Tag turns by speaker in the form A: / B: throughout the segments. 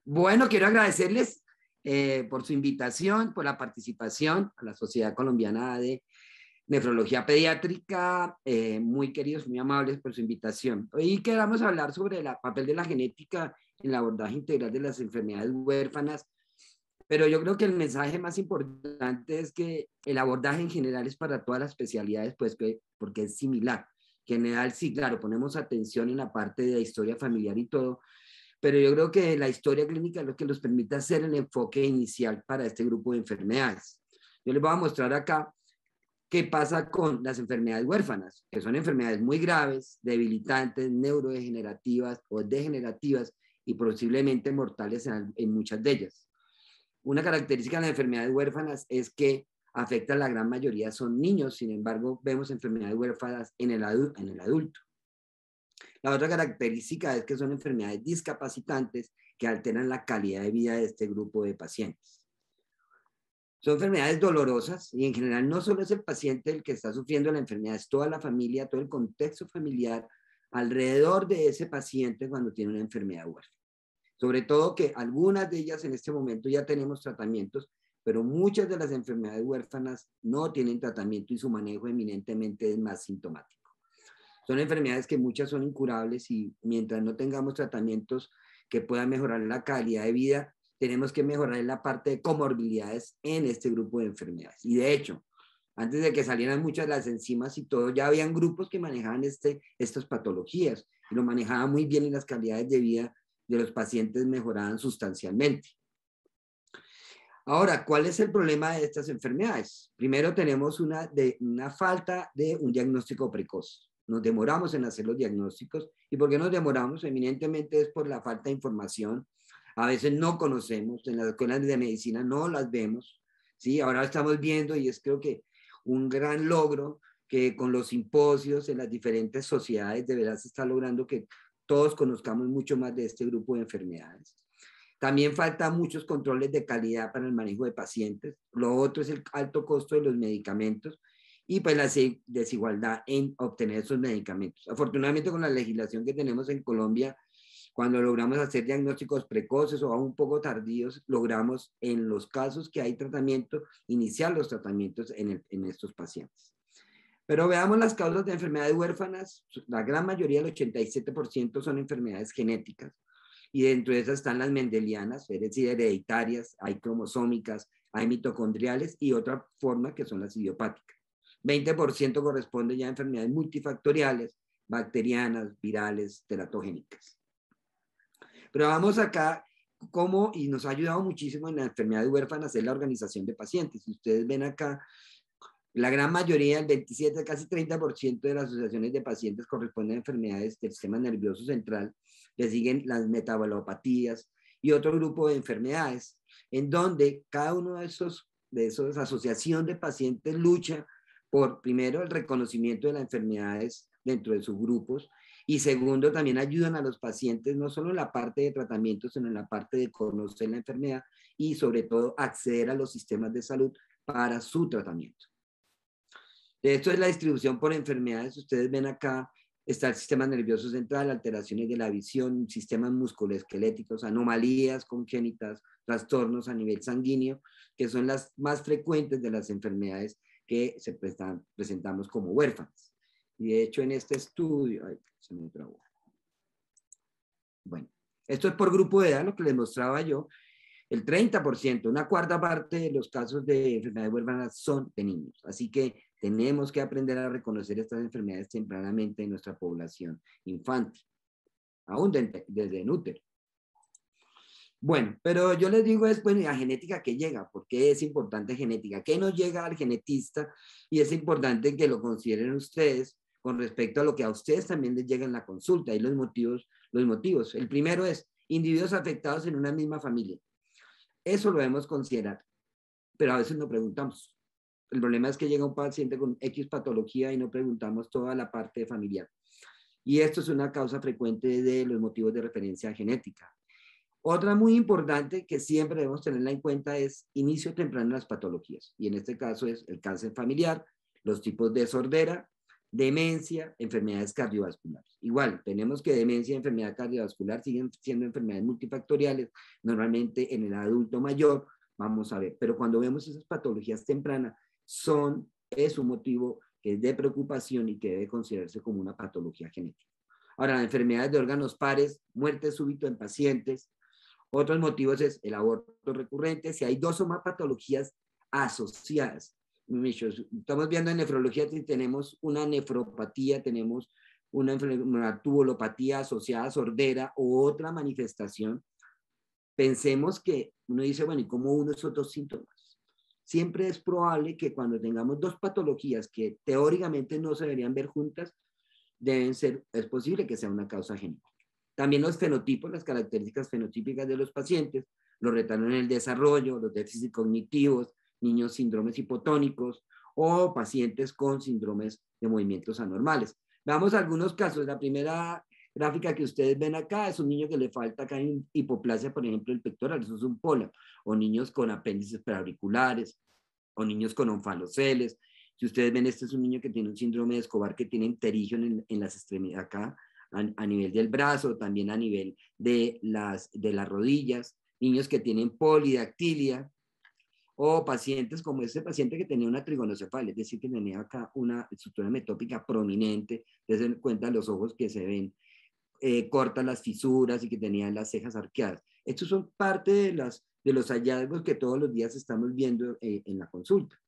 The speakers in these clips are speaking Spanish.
A: Bueno, quiero agradecerles por su invitación, por la participación a la Sociedad Colombiana de Nefrología Pediátrica, muy queridos, muy amables por su invitación. Hoy queremos hablar sobre el papel de la genética en el abordaje integral de las enfermedades huérfanas, pero yo creo que el mensaje más importante es que el abordaje en general es para todas las especialidades, pues porque es similar. En general, sí, claro, ponemos atención en la parte de la historia familiar y todo, pero yo creo que la historia clínica es lo que nos permite hacer el enfoque inicial para este grupo de enfermedades. Yo les voy a mostrar acá qué pasa con las enfermedades huérfanas, que son enfermedades muy graves, debilitantes, neurodegenerativas o degenerativas y posiblemente mortales en muchas de ellas. Una característica de las enfermedades huérfanas es que afecta a la gran mayoría, son niños, sin embargo, vemos enfermedades huérfanas en el adulto. La otra característica es que son enfermedades discapacitantes que alteran la calidad de vida de este grupo de pacientes. Son enfermedades dolorosas y en general no solo es el paciente el que está sufriendo la enfermedad, es toda la familia, todo el contexto familiar alrededor de ese paciente cuando tiene una enfermedad huérfana. Sobre todo que algunas de ellas en este momento ya tenemos tratamientos, pero muchas de las enfermedades huérfanas no tienen tratamiento y su manejo eminentemente es más sintomático. Son enfermedades que muchas son incurables y mientras no tengamos tratamientos que puedan mejorar la calidad de vida, tenemos que mejorar la parte de comorbilidades en este grupo de enfermedades. Y de hecho, antes de que salieran muchas de las enzimas y todo, ya habían grupos que manejaban estas patologías y lo manejaban muy bien y las calidades de vida de los pacientes mejoraban sustancialmente. Ahora, ¿cuál es el problema de estas enfermedades? Primero tenemos una falta de un diagnóstico precoz. Nos demoramos en hacer los diagnósticos. ¿Y por qué nos demoramos? Eminentemente es por la falta de información. A veces no conocemos, en las escuelas de medicina no las vemos, ¿sí? Ahora estamos viendo y es creo que un gran logro que con los simposios en las diferentes sociedades de verdad se está logrando que todos conozcamos mucho más de este grupo de enfermedades. También faltan muchos controles de calidad para el manejo de pacientes. Lo otro es el alto costo de los medicamentos y pues la desigualdad en obtener esos medicamentos. Afortunadamente con la legislación que tenemos en Colombia, cuando logramos hacer diagnósticos precoces o aún un poco tardíos, logramos en los casos que hay tratamiento, iniciar los tratamientos en estos pacientes. Pero veamos las causas de enfermedades huérfanas. La gran mayoría, el 87%, son enfermedades genéticas. Y dentro de esas están las mendelianas, es decir, hereditarias, hay cromosómicas, hay mitocondriales y otra forma que son las idiopáticas. 20% corresponde ya a enfermedades multifactoriales, bacterianas, virales, teratogénicas. Pero vamos acá cómo, y nos ha ayudado muchísimo en la enfermedad huérfanas, es la organización de pacientes. Si ustedes ven acá, la gran mayoría, el 27, casi 30% de las asociaciones de pacientes corresponden a enfermedades del sistema nervioso central, le siguen las metabolopatías y otro grupo de enfermedades, en donde cada uno de esos asociación de pacientes lucha por, primero, el reconocimiento de las enfermedades dentro de sus grupos, y segundo, también ayudan a los pacientes no solo en la parte de tratamiento, sino en la parte de conocer la enfermedad y sobre todo acceder a los sistemas de salud para su tratamiento. Esto es la distribución por enfermedades. Ustedes ven acá, está el sistema nervioso central, alteraciones de la visión, sistemas musculoesqueléticos, anomalías congénitas, trastornos a nivel sanguíneo, que son las más frecuentes de las enfermedades que presentamos como huérfanas. Y de hecho en este estudio, ay, se me trabó. Bueno, esto es por grupo de edad, lo que les mostraba yo. El 30%, una cuarta parte de los casos de enfermedades huérfanas son de niños. Así que tenemos que aprender a reconocer estas enfermedades tempranamente en nuestra población infantil, aún desde el útero. Bueno, pero yo les digo es, bueno, ¿y la genética qué llega? ¿Por qué es importante genética? ¿Qué nos llega al genetista? Y es importante que lo consideren ustedes con respecto a lo que a ustedes también les llega en la consulta y los motivos. El primero es individuos afectados en una misma familia. Eso lo debemos considerar, pero a veces no preguntamos. El problema es que llega un paciente con X patología y no preguntamos toda la parte familiar. Y esto es una causa frecuente de los motivos de referencia genética. Otra muy importante que siempre debemos tenerla en cuenta es inicio temprano de las patologías. Y en este caso es el cáncer familiar, los tipos de sordera, Demencia, enfermedades cardiovasculares. Igual, tenemos que demencia y enfermedad cardiovascular siguen siendo enfermedades multifactoriales, normalmente en el adulto mayor, vamos a ver, pero cuando vemos esas patologías tempranas, es un motivo que es de preocupación y que debe considerarse como una patología genética. Ahora, las enfermedades de órganos pares, muerte súbita en pacientes. Otros motivos es el aborto recurrente, si hay 2 o más patologías asociadas. Estamos viendo en nefrología si tenemos una nefropatía, tenemos una tubulopatía asociada a sordera o otra manifestación. Pensemos que uno dice, bueno, ¿y cómo uno esos 2 síntomas? Siempre es probable que cuando tengamos 2 patologías que teóricamente no se deberían ver juntas, es posible que sea una causa genética. También los fenotipos, las características fenotípicas de los pacientes, los retardos en el desarrollo, los déficits cognitivos, niños síndromes hipotónicos o pacientes con síndromes de movimientos anormales. Veamos algunos casos. La primera gráfica que ustedes ven acá es un niño que le falta acá en hipoplasia, por ejemplo, el pectoral, eso es un POLA, o niños con apéndices preauriculares, o niños con onfaloceles. Si ustedes ven, este es un niño que tiene un síndrome de Escobar que tiene pterigio en las extremidades acá, a nivel del brazo, también a nivel de las rodillas, niños que tienen polidactilia, o pacientes como este paciente que tenía una trigonocefalia, es decir, que tenía acá una estructura metópica prominente, desde en cuenta los ojos que se ven cortas las fisuras y que tenían las cejas arqueadas. Estos son parte de los hallazgos que todos los días estamos viendo en la consulta.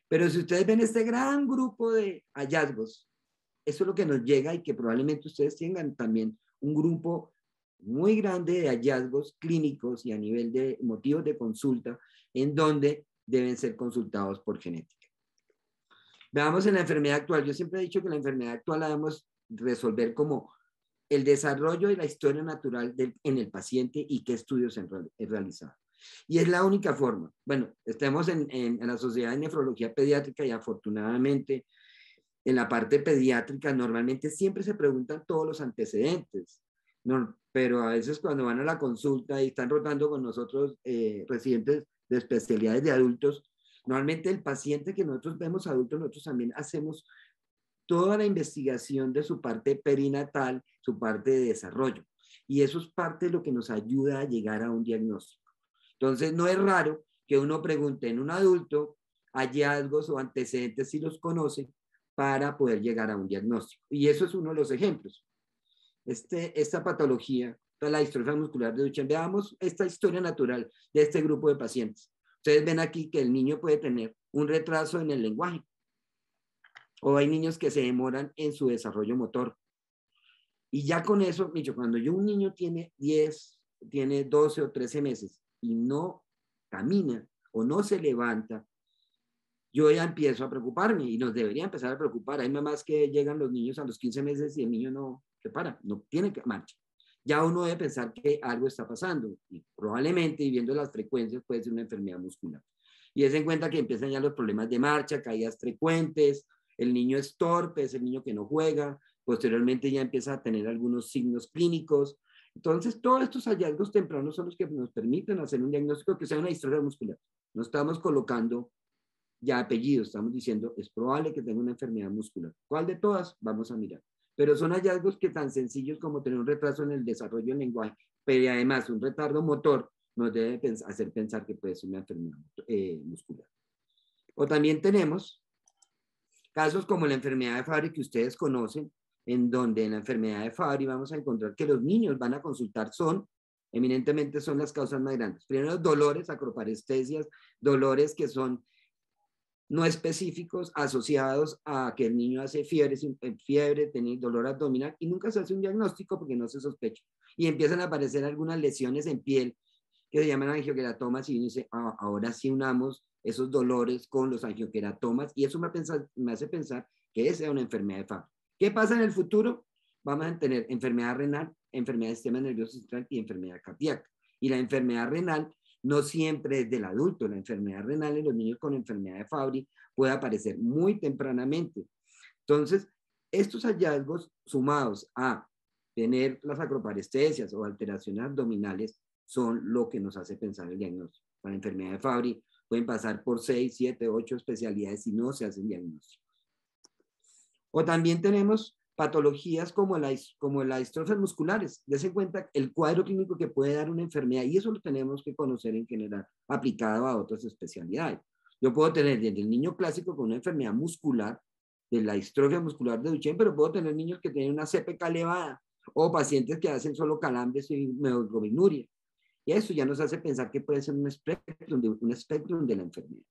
A: Pero si ustedes ven este gran grupo de hallazgos, eso es lo que nos llega y que probablemente ustedes tengan también un grupo muy grande de hallazgos clínicos y a nivel de motivos de consulta en donde deben ser consultados por genética. Veamos en la enfermedad actual. Yo siempre he dicho que la enfermedad actual la debemos resolver como el desarrollo y la historia natural en el paciente y qué estudios se han realizado. Y es la única forma. Bueno, estamos en la Sociedad de Nefrología Pediátrica y afortunadamente en la parte pediátrica normalmente siempre se preguntan todos los antecedentes, no, pero a veces cuando van a la consulta y están rotando con nosotros residentes de especialidades de adultos, normalmente el paciente que nosotros vemos adultos, nosotros también hacemos toda la investigación de su parte perinatal, su parte de desarrollo. Y eso es parte de lo que nos ayuda a llegar a un diagnóstico. Entonces, no es raro que uno pregunte en un adulto hallazgos o antecedentes si los conoce para poder llegar a un diagnóstico. Y eso es uno de los ejemplos. Esta patología, la distrofia muscular de Duchenne, veamos esta historia natural de este grupo de pacientes. Ustedes ven aquí que el niño puede tener un retraso en el lenguaje, o hay niños que se demoran en su desarrollo motor. Y ya con eso, cuando un niño tiene 10, tiene 12 o 13 meses y no camina o no se levanta, yo ya empiezo a preocuparme y nos debería empezar a preocupar. Hay mamás que llegan los niños a los 15 meses y el niño no se para, no tiene que marcha. Ya uno debe pensar que algo está pasando y probablemente, y viendo las frecuencias, puede ser una enfermedad muscular. Y es en cuenta que empiezan ya los problemas de marcha, caídas frecuentes, el niño es torpe, es el niño que no juega, posteriormente ya empieza a tener algunos signos clínicos. Entonces, todos estos hallazgos tempranos son los que nos permiten hacer un diagnóstico que sea una distrofia muscular. No estamos colocando ya apellido, estamos diciendo, es probable que tenga una enfermedad muscular. ¿Cuál de todas? Vamos a mirar. Pero son hallazgos que tan sencillos como tener un retraso en el desarrollo del lenguaje, pero además un retardo motor, nos debe hacer pensar que puede ser una enfermedad muscular. O también tenemos casos como la enfermedad de Fabry que ustedes conocen, en donde en la enfermedad de Fabry vamos a encontrar que los niños van a consultar eminentemente son las causas más grandes. Primero, dolores, acroparestesias, dolores que son no específicos asociados a que el niño hace fiebre, tiene dolor abdominal y nunca se hace un diagnóstico porque no se sospecha. Y empiezan a aparecer algunas lesiones en piel que se llaman angioqueratomas y uno dice, ahora sí unamos esos dolores con los angioqueratomas y eso me hace pensar que esa es una enfermedad de Fabry. ¿Qué pasa en el futuro? Vamos a tener enfermedad renal, enfermedad del sistema nervioso central y enfermedad cardíaca. Y la enfermedad renal no siempre es del adulto. La enfermedad renal en los niños con enfermedad de Fabry puede aparecer muy tempranamente. Entonces, estos hallazgos sumados a tener las acroparestesias o alteraciones abdominales son lo que nos hace pensar el diagnóstico. Para la enfermedad de Fabry pueden pasar por 6, 7, 8 especialidades y no se hacen diagnósticos. O también tenemos patologías como las distrofias musculares. Des en cuenta el cuadro clínico que puede dar una enfermedad, y eso lo tenemos que conocer en general, aplicado a otras especialidades. Yo puedo tener desde el niño clásico con una enfermedad muscular, de la distrofia muscular de Duchenne, pero puedo tener niños que tienen una CPK elevada, o pacientes que hacen solo calambres y meoglobinuria. Y eso ya nos hace pensar que puede ser un espectro de la enfermedad.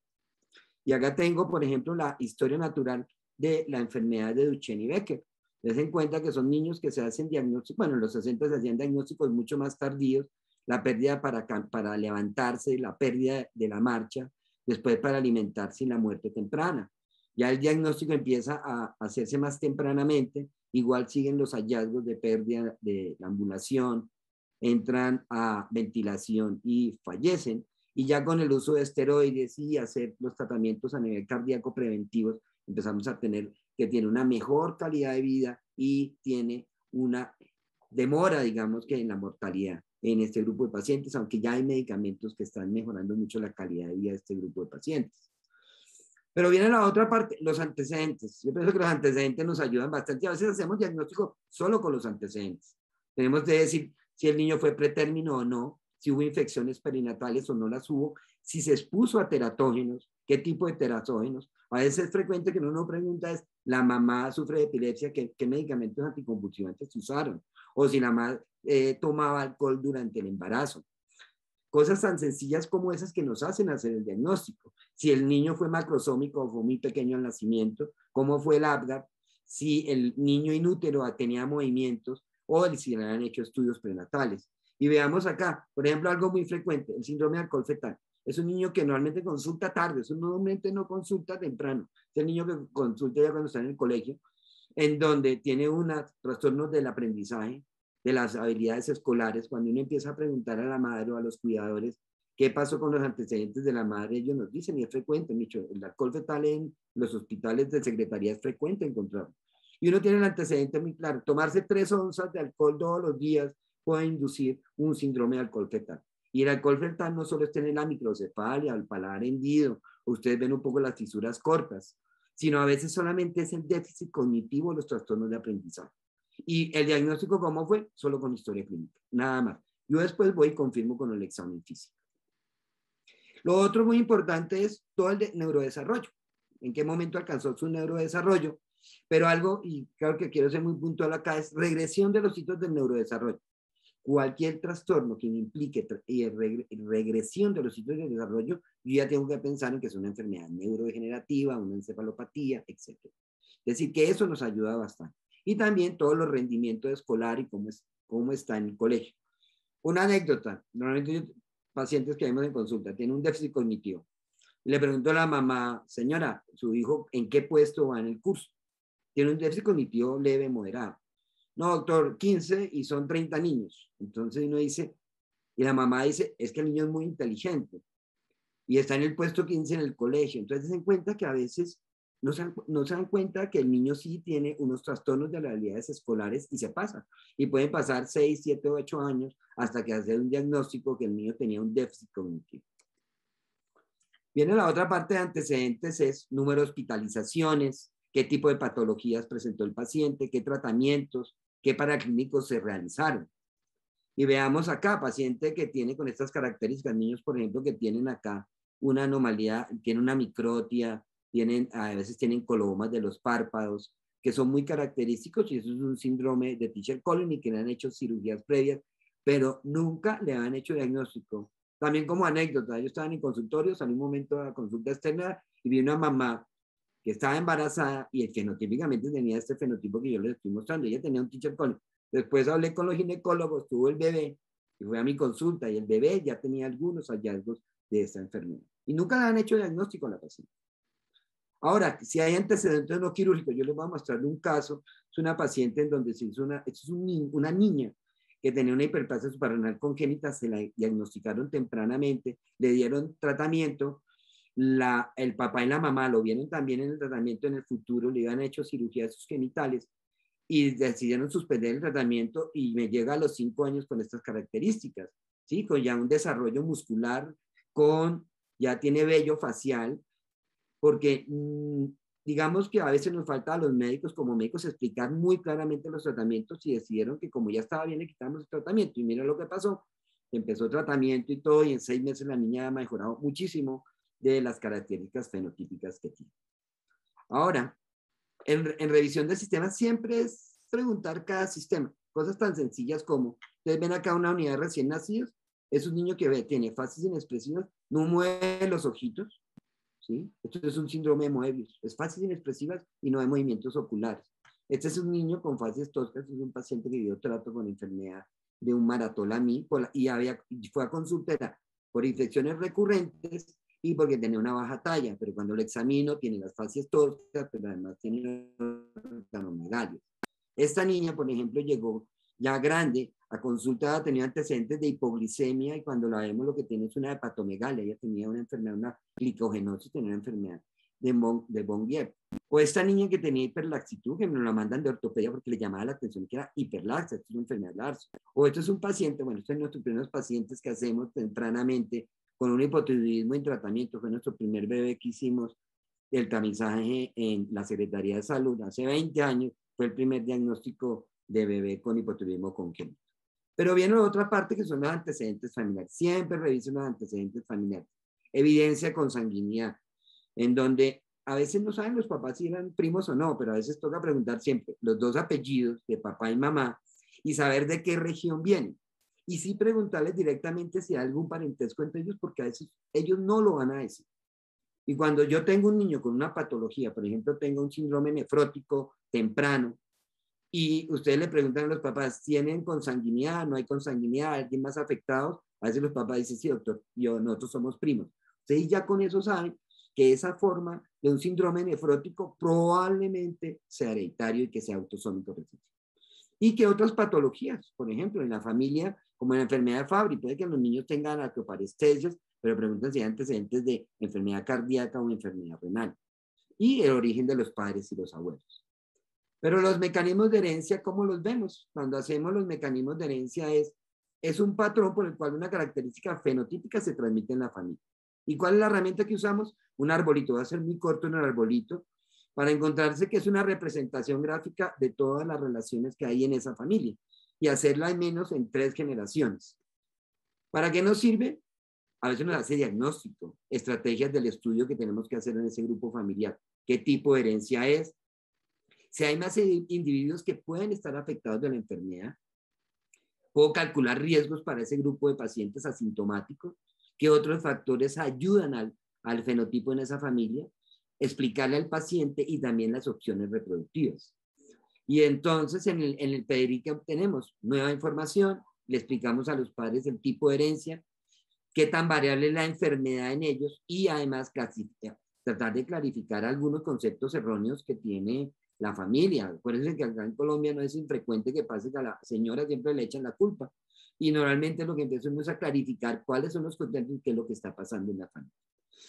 A: Y acá tengo, por ejemplo, la historia natural de la enfermedad de Duchenne y Becker. Les en cuenta que son niños que se hacen diagnósticos, bueno, en los 60 se hacían diagnósticos mucho más tardíos, la pérdida para levantarse, la pérdida de la marcha, después para alimentarse y la muerte temprana. Ya el diagnóstico empieza a hacerse más tempranamente, igual siguen los hallazgos de pérdida de la ambulación, entran a ventilación y fallecen, y ya con el uso de esteroides y hacer los tratamientos a nivel cardíaco preventivos, empezamos a tener que tiene una mejor calidad de vida y tiene una demora, digamos, que en la mortalidad en este grupo de pacientes, aunque ya hay medicamentos que están mejorando mucho la calidad de vida de este grupo de pacientes. Pero viene la otra parte, los antecedentes. Yo pienso que los antecedentes nos ayudan bastante. A veces hacemos diagnóstico solo con los antecedentes. Tenemos que decir si el niño fue pretérmino o no, si hubo infecciones perinatales o no las hubo, si se expuso a teratógenos, qué tipo de teratógenos. A veces es frecuente que uno pregunta es, ¿la mamá sufre de epilepsia? ¿Qué medicamentos anticonvulsivantes usaron? O si la mamá tomaba alcohol durante el embarazo. Cosas tan sencillas como esas que nos hacen hacer el diagnóstico. Si el niño fue macrosómico o fue muy pequeño al nacimiento, cómo fue el Apgar, si el niño inútero tenía movimientos o si le han hecho estudios prenatales. Y veamos acá, por ejemplo, algo muy frecuente, el síndrome de alcohol fetal. Es un niño que normalmente consulta tarde, es un normalmente no consulta temprano. Es el niño que consulta ya cuando está en el colegio, en donde tiene unos trastornos del aprendizaje, de las habilidades escolares. Cuando uno empieza a preguntar a la madre o a los cuidadores qué pasó con los antecedentes de la madre, ellos nos dicen, y es frecuente, Micho, el alcohol fetal en los hospitales de secretaría es frecuente encontrarlo. Y uno tiene el antecedente muy claro, tomarse 3 onzas de alcohol todos los días puede inducir un síndrome de alcohol fetal. Y el alcohol fetal no solo es tener la microcefalia, el paladar hendido, ustedes ven un poco las fisuras cortas, sino a veces solamente es el déficit cognitivo, los trastornos de aprendizaje. Y el diagnóstico, ¿cómo fue? Solo con historia clínica, nada más. Yo después voy y confirmo con el examen físico. Lo otro muy importante es todo el neurodesarrollo. ¿En qué momento alcanzó su neurodesarrollo? Pero algo, y claro que quiero ser muy puntual acá, es regresión de los hitos del neurodesarrollo. Cualquier trastorno que implique regresión de los hitos del desarrollo, yo ya tengo que pensar en que es una enfermedad neurodegenerativa, una encefalopatía, etc. Es decir, que eso nos ayuda bastante. Y también todo los rendimientos escolar y cómo está en el colegio. Una anécdota, normalmente pacientes que vemos en consulta tienen un déficit cognitivo. Le pregunto a la mamá, señora, su hijo, ¿en qué puesto va en el curso? Tiene un déficit cognitivo leve, moderado. No, doctor, 15 y son 30 niños. Entonces uno dice, y la mamá dice, es que el niño es muy inteligente y está en el puesto 15 en el colegio. Entonces se dan cuenta que a veces no se dan cuenta que el niño sí tiene unos trastornos de las habilidades escolares y se pasa. Y pueden pasar 6, 7, 8 años hasta que hacer un diagnóstico que el niño tenía un déficit cognitivo. Viene la otra parte de antecedentes, es número de hospitalizaciones, qué tipo de patologías presentó el paciente, qué tratamientos, qué paraclínicos se realizaron. Y veamos acá, paciente que tiene con estas características, niños, por ejemplo, que tienen acá una anomalía, tienen una microtia, a veces tienen colomas de los párpados, que son muy característicos, y eso es un síndrome de Treacher-Collins y que le han hecho cirugías previas, pero nunca le han hecho diagnóstico. También como anécdota, yo estaba en el consultorio, salí un momento a la consulta externa y vi una mamá que estaba embarazada y fenotípicamente tenía este fenotipo que yo les estoy mostrando. Ella tenía un Treacher-Collins. Después hablé con los ginecólogos, tuvo el bebé y fue a mi consulta y el bebé ya tenía algunos hallazgos de esta enfermedad. Y nunca le han hecho diagnóstico a la paciente. Ahora, si hay antecedentes no quirúrgicos, yo les voy a mostrar un caso. Es una paciente en donde se hizo una niña que tenía una hiperplasia suprarrenal congénita, se la diagnosticaron tempranamente, le dieron tratamiento, el papá y la mamá lo vieron también en el tratamiento en el futuro, le habían hecho cirugía de sus genitales y decidieron suspender el tratamiento y me llega a los 5 años con estas características, ¿sí? Con ya un desarrollo muscular, ya tiene vello facial, porque digamos que a veces nos falta a los médicos, como médicos, explicar muy claramente los tratamientos y decidieron que como ya estaba bien, le quitamos el tratamiento. Y mira lo que pasó. Empezó tratamiento y todo, y en 6 meses la niña ha mejorado muchísimo de las características fenotípicas que tiene. Ahora, en revisión del sistema siempre es preguntar cada sistema. Cosas tan sencillas como, ustedes ven acá una unidad de recién nacidos, es un niño que tiene fases inexpresivas, no mueve los ojitos, ¿sí? Esto es un síndrome de Moebius, es fases inexpresivas y no hay movimientos oculares. Este es un niño con fases toscas, es un paciente que dio trato con enfermedad de un maratolamí y fue a consulta por infecciones recurrentes y porque tenía una baja talla, pero cuando lo examino tiene las fases toscas, pero además tiene organomegalios. Esta niña, por ejemplo, llegó ya grande a consulta, tenía antecedentes de hipoglicemia y cuando la vemos lo que tiene es una hepatomegalia. Ella tenía una enfermedad, una glicogenosis, tenía una enfermedad de von Wieck. O esta niña que tenía hiperlaxitud, que nos la mandan de ortopedia porque le llamaba la atención que era hiperlaxa, esto es una enfermedad larsa. O esto es un paciente, bueno, estos son nuestros primeros pacientes que hacemos tempranamente con un hipotiroidismo en tratamiento. Fue nuestro primer bebé que hicimos el tamizaje en la Secretaría de Salud hace 20 años. Fue el primer diagnóstico de bebé con hipotiroidismo congénito. Pero viene la otra parte que son los antecedentes familiares. Siempre revisen los antecedentes familiares. Evidencia con sanguinidad, en donde a veces no saben los papás si eran primos o no, pero a veces toca preguntar siempre los dos apellidos de papá y mamá y saber de qué región vienen. Y sí preguntarles directamente si hay algún parentesco entre ellos, porque a veces ellos no lo van a decir. Y cuando yo tengo un niño con una patología, por ejemplo, tengo un síndrome nefrótico temprano, y ustedes le preguntan a los papás, ¿tienen consanguinidad? ¿No hay consanguinidad? ¿Alguien más afectado? A veces los papás dicen, sí, doctor, nosotros somos primos. Ustedes ya con eso saben que esa forma de un síndrome nefrótico probablemente sea hereditario y que sea autosómico recesivo. Y que otras patologías, por ejemplo, en la familia, como en la enfermedad de Fabry, puede que los niños tengan arqueoparestesias, pero preguntan si hay antecedentes de enfermedad cardíaca o enfermedad renal. Y el origen de los padres y los abuelos. Pero los mecanismos de herencia, ¿cómo los vemos? Cuando hacemos los mecanismos de herencia es un patrón por el cual una característica fenotípica se transmite en la familia. ¿Y cuál es la herramienta que usamos? Un arbolito. Va a ser muy corto en el arbolito para encontrarse que es una representación gráfica de todas las relaciones que hay en esa familia y hacerla al menos en 3 generaciones. ¿Para qué nos sirve? A veces nos hace diagnóstico, estrategias del estudio que tenemos que hacer en ese grupo familiar. ¿Qué tipo de herencia es? Si hay más individuos que pueden estar afectados de la enfermedad, puedo calcular riesgos para ese grupo de pacientes asintomáticos, qué otros factores ayudan al fenotipo en esa familia, explicarle al paciente y también las opciones reproductivas. Y entonces en el PDRI que obtenemos nueva información, le explicamos a los padres el tipo de herencia, qué tan variable es la enfermedad en ellos y además tratar de clarificar algunos conceptos erróneos que tiene la familia. Acuérdense que acá en Colombia no es infrecuente que pase que a la señora siempre le echan la culpa. Y normalmente lo que empezamos es a clarificar cuáles son los conceptos y qué es lo que está pasando en la familia.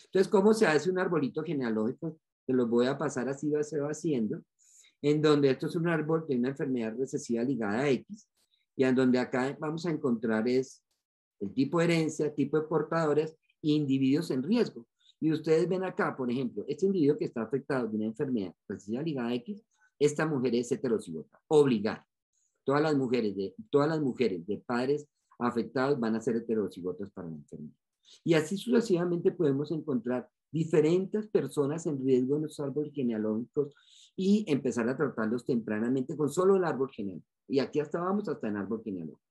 A: Entonces, ¿cómo se hace un arbolito genealógico? Se los voy a pasar así, se va haciendo, en donde esto es un árbol de una enfermedad recesiva ligada a X, y en donde acá vamos a encontrar es el tipo de herencia, tipo de portadores e individuos en riesgo. Y ustedes ven acá, por ejemplo, este individuo que está afectado de una enfermedad recesiva ligada a X, esta mujer es heterocigota, obligada. Todas las mujeres de padres afectados van a ser heterocigotas para la enfermedad. Y así sucesivamente podemos encontrar diferentes personas en riesgo en los árboles genealógicos y empezar a tratarlos tempranamente con solo el árbol genealógico. Y aquí hasta vamos hasta el árbol genealógico.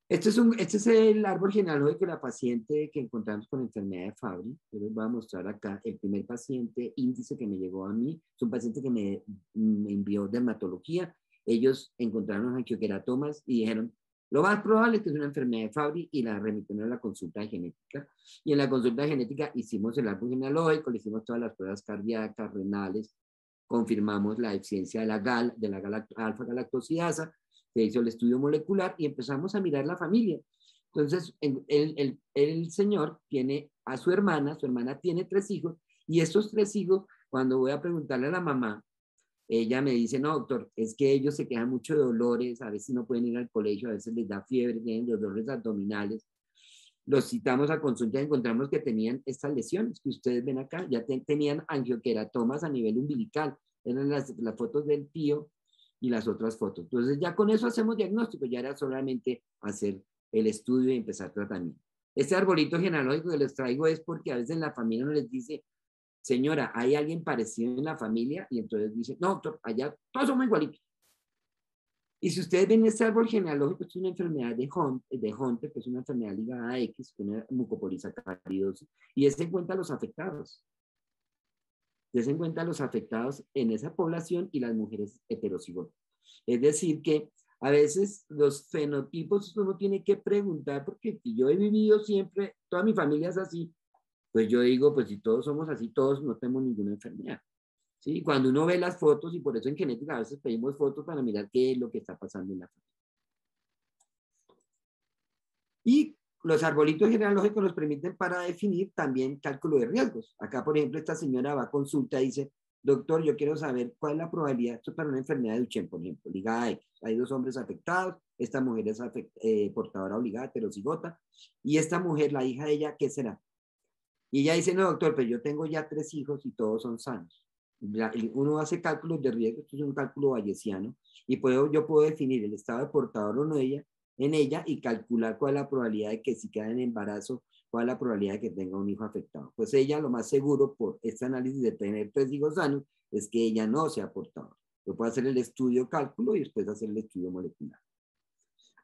A: Este es el árbol genealógico de la paciente que encontramos con enfermedad de Fabry. Yo les voy a mostrar acá el primer paciente índice que me llegó a mí. Es un paciente que me envió dermatología. Ellos encontraron angioqueratomas y dijeron, lo más probable es que es una enfermedad de Fabry y la remitieron a la consulta de genética. Y en la consulta de genética hicimos el árbol genealógico, le hicimos todas las pruebas cardíacas, renales, confirmamos la deficiencia de la alfa-galactosidasa, se hizo el estudio molecular y empezamos a mirar la familia. Entonces, el señor tiene a su hermana tiene 3 hijos, y estos 3 hijos, cuando voy a preguntarle a la mamá, ella me dice, no, doctor, es que ellos se quejan mucho de dolores, a veces no pueden ir al colegio, a veces les da fiebre, tienen dolores abdominales. los citamos a consulta y encontramos que tenían estas lesiones que ustedes ven acá, ya tenían angioqueratomas a nivel umbilical, eran las fotos del tío y las otras fotos. Entonces ya con eso hacemos diagnóstico, ya era solamente hacer el estudio y empezar tratamiento. Este arbolito genealógico que les traigo es porque a veces la familia no les dice, señora, ¿hay alguien parecido en la familia? Y entonces dice, no, doctor, allá todos somos igualitos. Y si ustedes ven este árbol genealógico, es una enfermedad de Hunter, que es una enfermedad ligada a X, una mucopolisacaridosis, y es en cuenta a los afectados. Es en cuenta a los afectados en esa población y las mujeres heterocigotas. Es decir, que a veces los fenotipos uno tiene que preguntar, porque si yo he vivido siempre, toda mi familia es así, pues yo digo, pues si todos somos así, todos no tenemos ninguna enfermedad. ¿Sí? Cuando uno ve las fotos, y por eso en genética a veces pedimos fotos para mirar qué es lo que está pasando en la familia. Y los arbolitos genealógicos nos permiten para definir también cálculo de riesgos. Acá, por ejemplo, esta señora va a consulta y dice, doctor, yo quiero saber cuál es la probabilidad, esto es para una enfermedad de Duchenne, por ejemplo, ligada a X. Hay 2 hombres afectados, esta mujer es portadora obligada, heterocigota, y esta mujer, la hija de ella, ¿qué será? Y ella dice, no, doctor, pero yo tengo ya 3 hijos y todos son sanos. Uno hace cálculos de riesgo, esto es un cálculo bayesiano, y yo puedo definir el estado de portador o no en ella y calcular cuál es la probabilidad de que si queda en embarazo, cuál es la probabilidad de que tenga un hijo afectado. Pues ella, lo más seguro por este análisis de tener 3 hijos sanos, es que ella no sea portadora. Yo puedo hacer el estudio cálculo y después hacer el estudio molecular.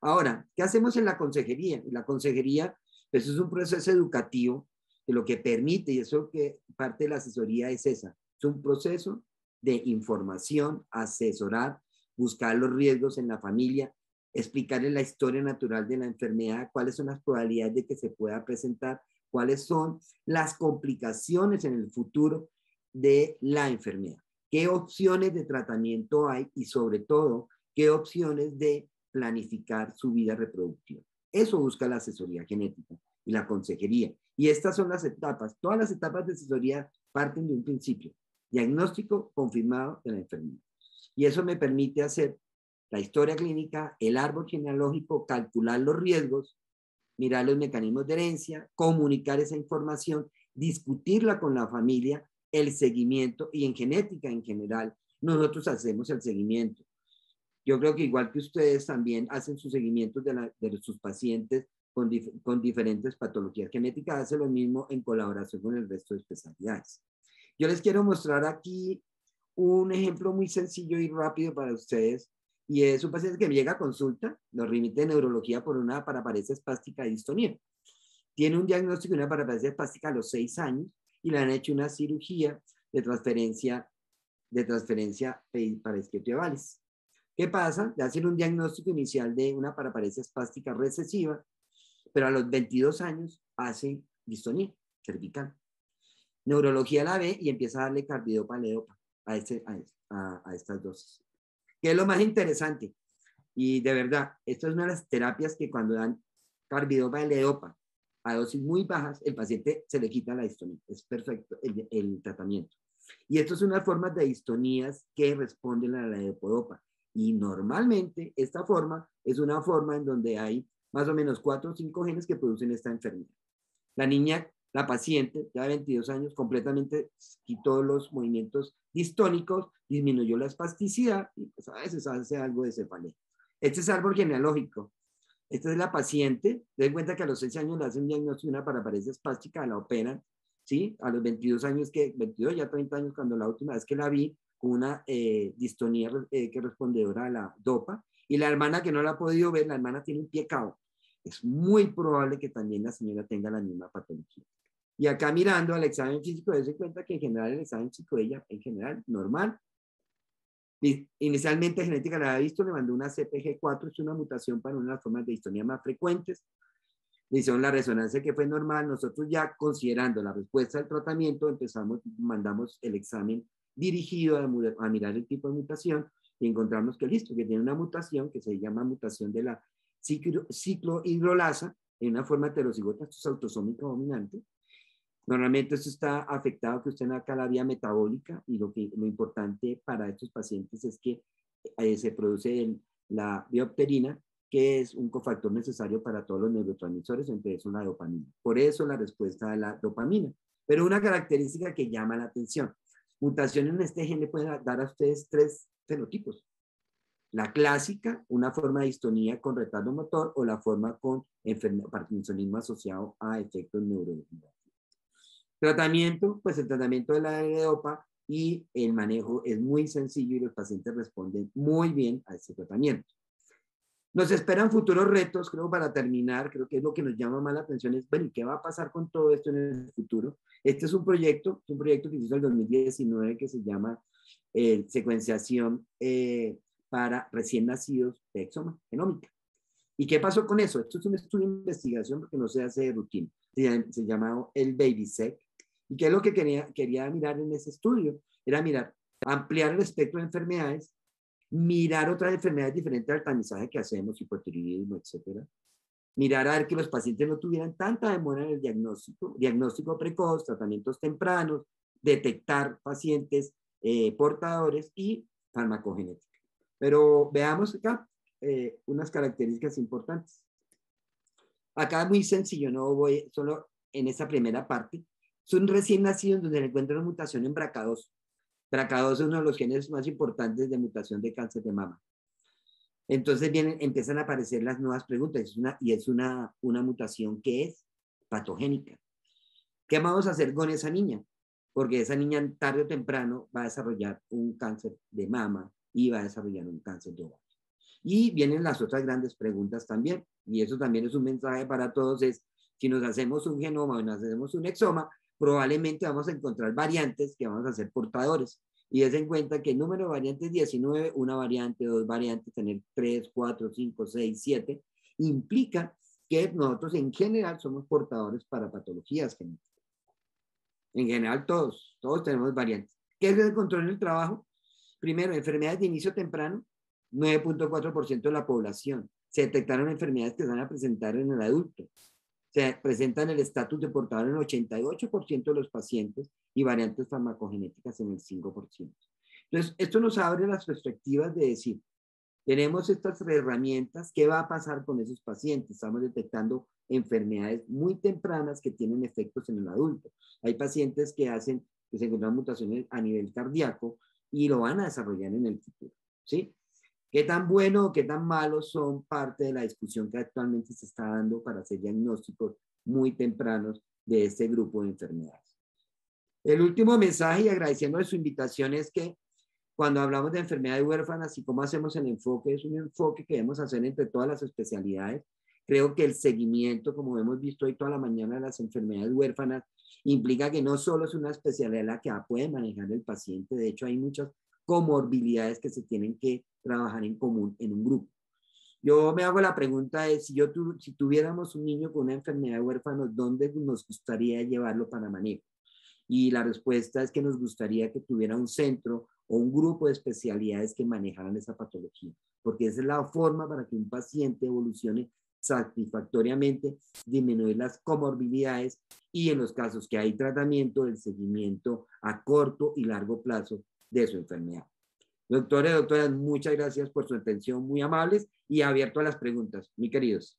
A: Ahora, ¿qué hacemos en la consejería? En la consejería, pues es un proceso educativo que lo que permite, y eso que parte de la asesoría es esa, es un proceso de información, asesorar, buscar los riesgos en la familia, explicarle la historia natural de la enfermedad, cuáles son las probabilidades de que se pueda presentar, cuáles son las complicaciones en el futuro de la enfermedad, qué opciones de tratamiento hay y sobre todo, qué opciones de planificar su vida reproductiva. Eso busca la asesoría genética y la consejería. Y estas son las etapas. Todas las etapas de asesoría parten de un principio. Diagnóstico confirmado de la enfermedad. Y eso me permite hacer la historia clínica, el árbol genealógico, calcular los riesgos, mirar los mecanismos de herencia, comunicar esa información, discutirla con la familia, el seguimiento y en genética en general, nosotros hacemos el seguimiento. Yo creo que igual que ustedes también hacen sus seguimientos de sus pacientes con diferentes patologías genéticas, hace lo mismo en colaboración con el resto de especialidades. Yo les quiero mostrar aquí un ejemplo muy sencillo y rápido para ustedes, y es un paciente que me llega a consulta, lo remite de neurología por una paraparesia espástica de distonía. Tiene un diagnóstico de una paraparesia espástica a los 6 años y le han hecho una cirugía de transferencia para isquiotibiales. ¿Qué pasa? Le hacen un diagnóstico inicial de una paraparesia espástica recesiva, pero a los 22 años hace distonía cervical. Neurología la ve y empieza a darle carbidopa leopa a estas dosis. ¿Qué es lo más interesante? Y de verdad, esto es una de las terapias que cuando dan carbidopa leopa a dosis muy bajas, el paciente se le quita la distonía. Es perfecto el tratamiento. Y esto es una forma de distonías que responden a la levodopa. Y normalmente esta forma es una forma en donde hay más o menos 4 o 5 genes que producen esta enfermedad. La niña, la paciente, ya de 22 años, completamente quitó los movimientos distónicos, disminuyó la espasticidad y pues a veces hace algo de cefalea. Este es árbol genealógico. Esta es la paciente. Den cuenta que a los 6 años le hacen un diagnóstico de una paraparesia espástica, la operan, ¿sí? A los 22 años, 22, ya 30 años, cuando la última vez que la vi, con una distonía que respondedora a la dopa. Y la hermana que no la ha podido ver, la hermana tiene un pie cao. Es muy probable que también la señora tenga la misma patología. Y acá mirando al examen físico, se cuenta que en general el examen físico de ella, en general, normal. Inicialmente genética la había visto, le mandó una CPG4, es una mutación para una de las formas de distonía más frecuentes. Le hicieron la resonancia que fue normal. Nosotros ya considerando la respuesta al tratamiento, mandamos el examen dirigido a mirar el tipo de mutación y encontramos que listo, que tiene una mutación que se llama mutación de la ciclohidrolasa en una forma heterocigota, esto es autosómica dominante. Normalmente esto está afectado que usted acá la vía metabólica y lo importante para estos pacientes es que se produce la biopterina que es un cofactor necesario para todos los neurotransmisores, entre esos la dopamina. Por eso la respuesta de la dopamina. Pero una característica que llama la atención. Mutaciones en este gen le pueden dar a ustedes 3 fenotipos. La clásica, una forma de distonía con retardo motor, o la forma con parkinsonismo asociado a efectos neurodegenerativos. Tratamiento, pues el tratamiento de la L-Dopa y el manejo es muy sencillo y los pacientes responden muy bien a ese tratamiento. Nos esperan futuros retos, creo, para terminar, creo que es lo que nos llama más la atención, es, bueno, ¿qué va a pasar con todo esto en el futuro? Este es un proyecto que se hizo en el 2019 que se llama secuenciación para recién nacidos de exoma genómica. ¿Y qué pasó con eso? Esto es un estudio de investigación porque no se hace de rutina. Se llama el BabySec. ¿Y qué es lo que quería mirar en ese estudio? Era mirar, ampliar el espectro de enfermedades, mirar otras enfermedades diferentes al tamizaje que hacemos, hipotiroidismo, etcétera. Mirar a ver que los pacientes no tuvieran tanta demora en el diagnóstico precoz, tratamientos tempranos, detectar pacientes portadores y farmacogenética. Pero veamos acá unas características importantes. Acá es muy sencillo, no voy solo en esa primera parte. Son recién nacidos donde se encuentra una mutación en BRCA2. BRCA2 es uno de los genes más importantes de mutación de cáncer de mama. Entonces empiezan a aparecer las nuevas preguntas es una mutación que es patogénica. ¿Qué vamos a hacer con esa niña? Porque esa niña tarde o temprano va a desarrollar un cáncer de mama y va a desarrollar un cáncer de ovario. Y vienen las otras grandes preguntas también, y eso también es un mensaje para todos, es si nos hacemos un genoma o nos hacemos un exoma, probablemente vamos a encontrar variantes que vamos a ser portadores. Y des en cuenta que el número de variantes 19, una variante, 2 variantes, tener 3, 4, 5, 6, 7, implica que nosotros en general somos portadores para patologías genéticas. En general todos tenemos variantes. ¿Qué es el control en el trabajo? Primero, enfermedades de inicio temprano, 9.4% de la población. Se detectaron enfermedades que se van a presentar en el adulto. Se presentan el estatus de portador en el 88% de los pacientes y variantes farmacogenéticas en el 5%. Entonces, esto nos abre las perspectivas de decir, tenemos estas herramientas, ¿qué va a pasar con esos pacientes? Estamos detectando enfermedades muy tempranas que tienen efectos en el adulto. Hay pacientes que se encuentran mutaciones a nivel cardíaco y lo van a desarrollar en el futuro, ¿sí? ¿Qué tan bueno o qué tan malo son parte de la discusión que actualmente se está dando para hacer diagnósticos muy tempranos de este grupo de enfermedades? El último mensaje, y agradeciendo su invitación, es que cuando hablamos de enfermedades huérfanas y cómo hacemos el enfoque, es un enfoque que debemos hacer entre todas las especialidades. Creo que el seguimiento, como hemos visto hoy toda la mañana, de las enfermedades huérfanas, implica que no solo es una especialidad la que puede manejar el paciente, de hecho hay muchas comorbilidades que se tienen que trabajar en común en un grupo. Yo me hago la pregunta de si tuviéramos un niño con una enfermedad huérfana, ¿dónde nos gustaría llevarlo para manejo? Y la respuesta es que nos gustaría que tuviera un centro o un grupo de especialidades que manejaran esa patología, porque esa es la forma para que un paciente evolucione satisfactoriamente, disminuir las comorbilidades y en los casos que hay tratamiento, el seguimiento a corto y largo plazo de su enfermedad. Doctores, doctoras, muchas gracias por su atención, muy amables y abierto a las preguntas, mis queridos.